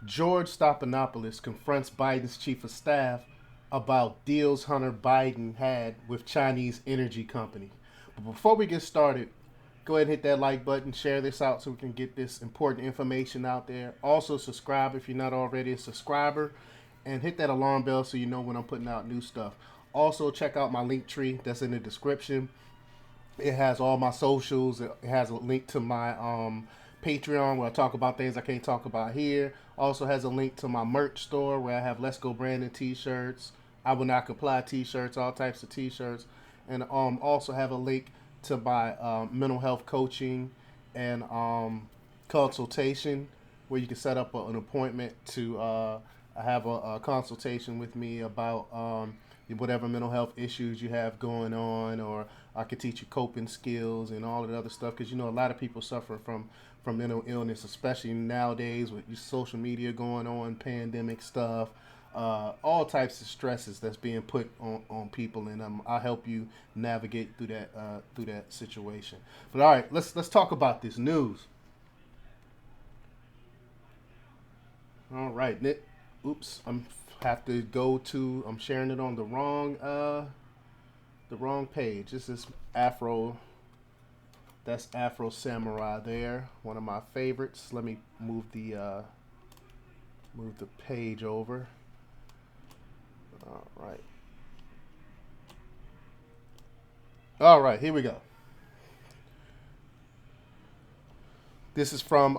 George Stephanopoulos confronts Biden's chief of staff about deals Hunter Biden had with Chinese energy company. But before we get started, go ahead and hit that like button, share this out so we can get this important information out there. Also, subscribe if you're not already a subscriber, and hit that alarm bell so you know when I'm putting out new stuff. Also, check out my link tree that's in the description. It has all my socials. It has a link to my Patreon where I talk about things I can't talk about here. Also has a link to my merch store where I have Let's Go Brandon t-shirts. I will not comply t-shirts, all types of t-shirts, and also have a link to my mental health coaching and consultation where you can set up an appointment to have a consultation with me about whatever mental health issues you have going on, or I could teach you coping skills and all of the other stuff. Because a lot of people suffer from mental illness, especially nowadays with social media going on, pandemic stuff, all types of stresses that's being put on people, and I'll help you navigate through that situation. But all right, let's talk about this news. All right, Nick. Oops, I'm have to go to. I'm sharing it on the wrong page. This is Afro. That's Afro Samurai there. One of my favorites. Let me move the page over. All right. All right. Here we go. This is from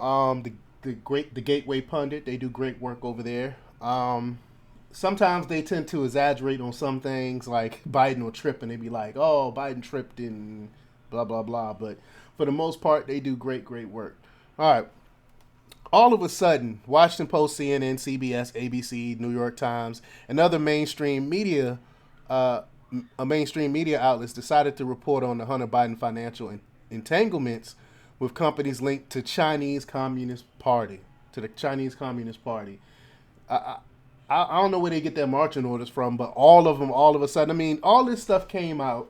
the Gateway Pundit. They do great work over there. Sometimes they tend to exaggerate on some things, like Biden will trip and they be like, "Oh, Biden tripped and blah blah blah." But for the most part, they do great work. All right. All of a sudden, Washington Post, CNN, CBS, ABC, New York Times, and other uh, mainstream media outlets decided to report on the Hunter Biden financial entanglements with companies linked to the Chinese Communist Party. I, I don't know where they get their marching orders from, but all of them, all of a sudden, I mean, all this stuff came out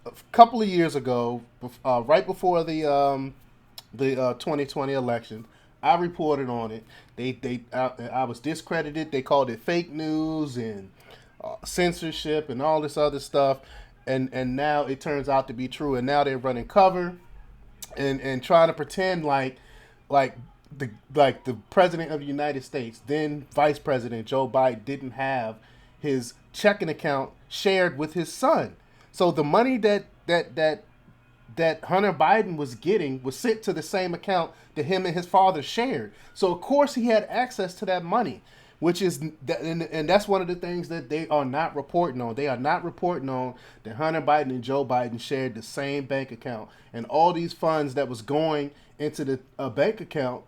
a couple of years ago, right before the 2020 election. I reported on it. I was discredited. They called it fake news and censorship and all this other stuff, and now it turns out to be true. And now they're running cover and trying to pretend like the president of the United States, then Vice President Joe Biden, didn't have his checking account shared with his son. So the money that Hunter Biden was getting was sent to the same account that him and his father shared. So of course he had access to that money, which is and that's one of the things that they are not reporting on. They are not reporting on that Hunter Biden and Joe Biden shared the same bank account, and all these funds that was going into the bank account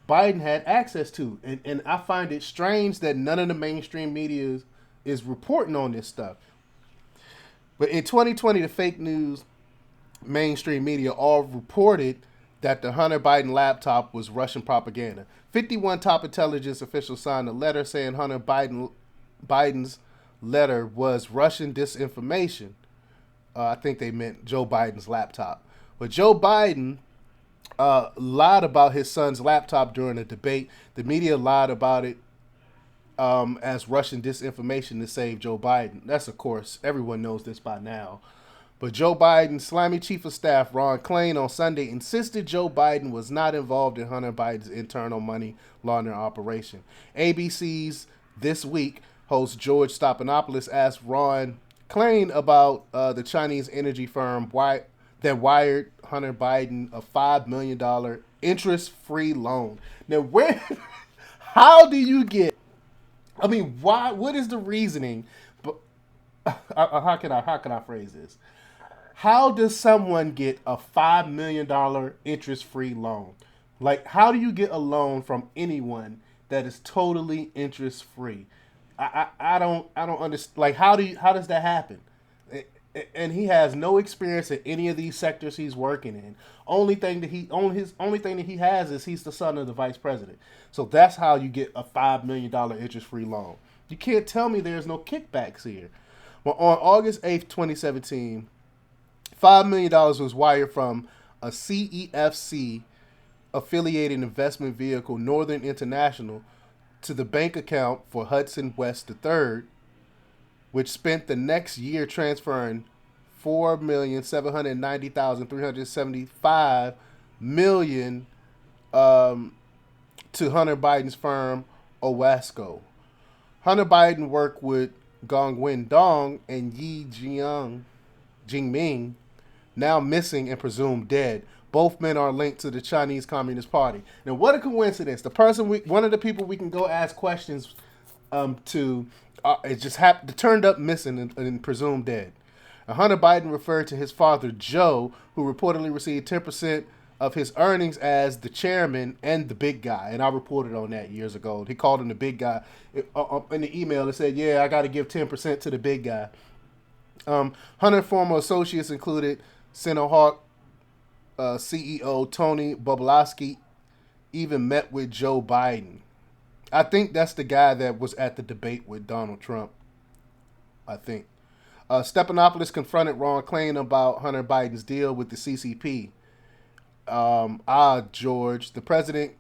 Biden had access to. And I find it strange that none of the mainstream media is reporting on this stuff. But in 2020, the fake news mainstream media all reported that the Hunter Biden laptop was Russian propaganda. 51 top intelligence officials signed a letter saying Biden's letter was Russian disinformation. I think they meant Joe Biden's laptop. But Joe Biden lied about his son's laptop during a debate. The media lied about it as Russian disinformation to save Joe Biden. That's, of course, everyone knows this by now. But Joe Biden's slimy chief of staff, Ron Klain, on Sunday insisted Joe Biden was not involved in Hunter Biden's internal money laundering operation. ABC's This Week host George Stephanopoulos asked Ron Klain about the Chinese energy firm that wired Hunter Biden a $5 million interest-free loan. Now, how do you get? I mean, why? What is the reasoning? But how can I phrase this? How does someone get a $5 million interest-free loan? Like, how do you get a loan from anyone that is totally interest-free? I don't understand. Like, how does that happen? And he has no experience in any of these sectors he's working in. Only thing that he has is he's the son of the vice president. So that's how you get a $5 million interest-free loan. You can't tell me there's no kickbacks here. Well, on August 8th, 2017, $5 million was wired from a CEFC affiliated investment vehicle Northern International to the bank account for Hudson West III, which spent the next year transferring 4,790,375 million to Hunter Biden's firm Owasco. Hunter Biden worked with Gong Wen Dong and Yi Jingming, now missing and presumed dead. Both men are linked to the Chinese Communist Party. Now, what a coincidence! One of the people we can go ask questions to, it just turned up missing and presumed dead. Hunter Biden referred to his father Joe, who reportedly received 10% of his earnings, as the chairman and the big guy. And I reported on that years ago. He called him the big guy. In the email, it said, "Yeah, I got to give 10% to the big guy." Hunter's former associates included Sinohawk CEO Tony Bobolowski, even met with Joe Biden. I think that's the guy that was at the debate with Donald Trump. I think. Stephanopoulos confronted Ron Klain about Hunter Biden's deal with the CCP. George, the president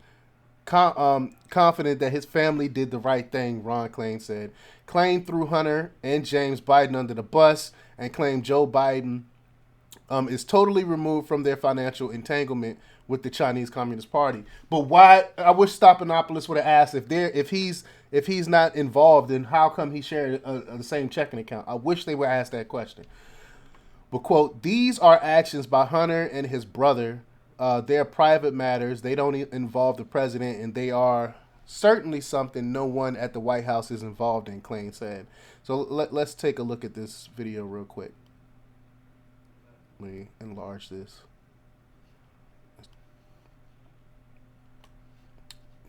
confident that his family did the right thing, Ron Klain said. Klain threw Hunter and James Biden under the bus and claimed Joe Biden is totally removed from their financial entanglement with the Chinese Communist Party. But why? I wish Stephanopoulos would have asked if he's not involved, then how come he shared the same checking account? I wish they would ask that question. But quote, "These are actions by Hunter and his brother. They're private matters. They don't involve the president, and they are certainly something no one at the White House is involved in," Klain said. So let's take a look at this video real quick. Let me enlarge this.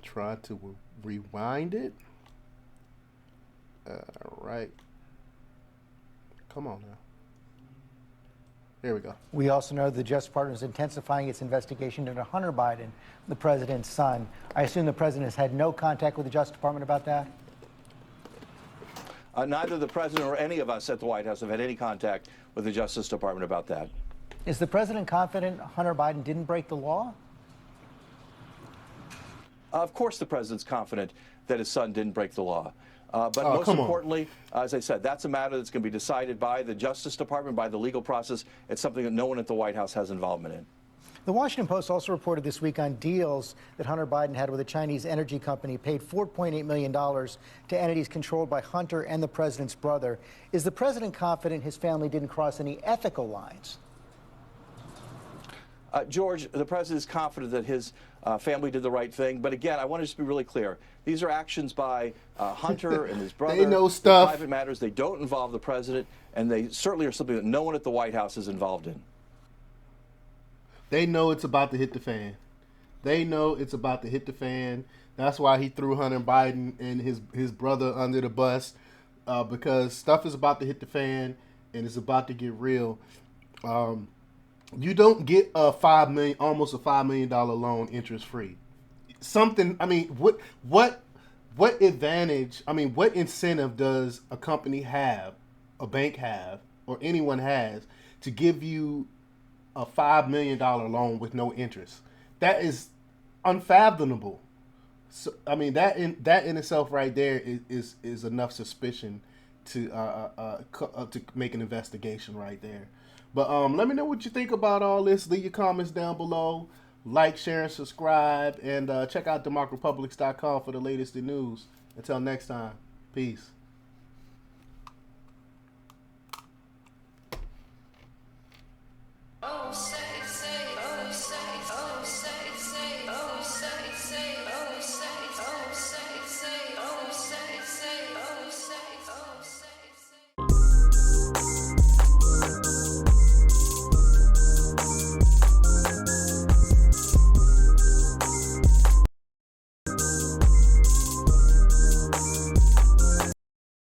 Try to rewind it. All right. Come on now. There we go. We also know the Justice Department is intensifying its investigation into Hunter Biden, the president's son. I assume the president has had no contact with the Justice Department about that? Neither the president or any of us at the White House have had any contact with the Justice Department about that. Is the president confident Hunter Biden didn't break the law? Of course the president's confident that his son didn't break the law. But most importantly, as I said, that's a matter that's going to be decided by the Justice Department, by the legal process. It's something that no one at the White House has involvement in. The Washington Post also reported this week on deals that Hunter Biden had with a Chinese energy company, paid $4.8 million to entities controlled by Hunter and the president's brother. Is the president confident his family didn't cross any ethical lines? George, the president is confident that his family did the right thing. But again, I want to just be really clear. These are actions by Hunter and his brother. They know stuff. Private matters. They don't involve the president, and they certainly are something that no one at the White House is involved in. They know it's about to hit the fan. They know it's about to hit the fan. That's why he threw Hunter Biden and his brother under the bus, because stuff is about to hit the fan and it's about to get real. You don't get almost a $5 million loan interest free. Something. I mean, what advantage? I mean, what incentive does a company have, a bank have, or anyone has to give you a $5 million loan with no interest? That is unfathomable. So, I mean, that in itself right there is enough suspicion to make an investigation right there. But let me know what you think about all this. Leave your comments down below. Like, share, and subscribe. And check out democrapublics.com for the latest in news. Until next time, peace.